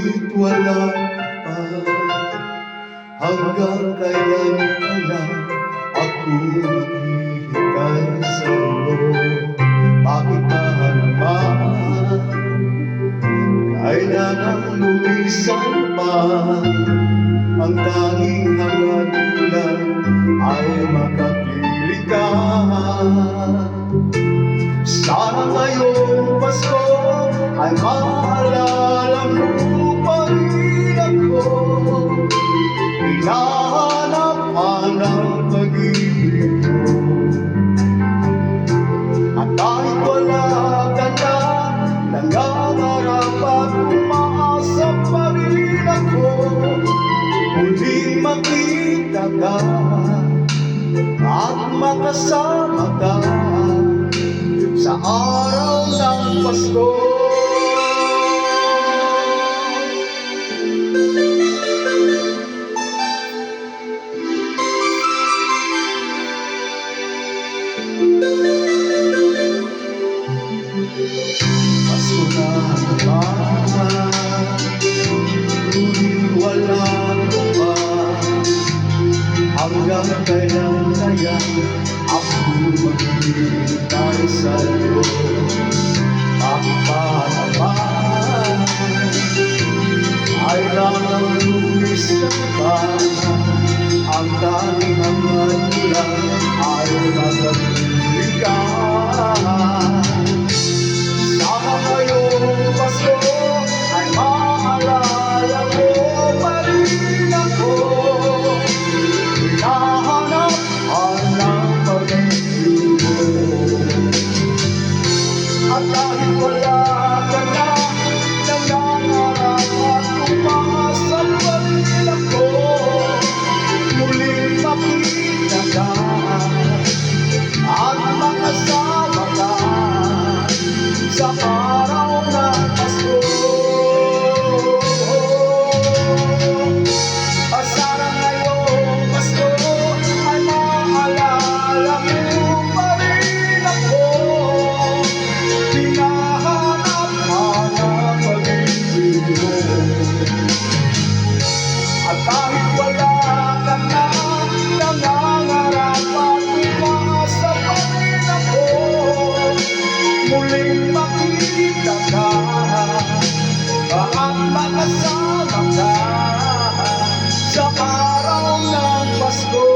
ngunit wala pa. Hanggang kailan kaya ako maghihintay sa'yo? Bakit ba naman kailangan lumisan pa? Ang tanging hangad ko lang ay makapiling ka. Sana ngayong Pasko ay maalala mo pa rin ako. Hinahanap ang pag-ibig mo. At kahit wala ka na, nangangarap at umaasa pa rin ako. Muling makita ka at makasama ka sa araw ng Pasko. Pasko na naman, ngunit wala ka pa. Hanggang kailan kaya ako maghihintay sa'yo? Bakit ba naman kailangan lumisan pa? Ang tanging hangad ko lang ay makapiling ka. Sana ngayong Pasko ay maalala mo pa rin ako. Hinahanap ang pag-ibig mo. At kahit wala ka na, nangangarap at umaasa pa rin ako. Muling makita ka at makasama ka sa araw ng Pasko. Sana ngayong Pasko ay maalala mo pa rin ako. Hinahanap ang pag-ibig mo. At kahit wala ka na, nangangarap at umaasa pa rin ako. Muling makita ka at makasama ka sa araw ng Pasko.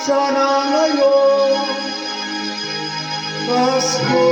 Sana ngayong Pasko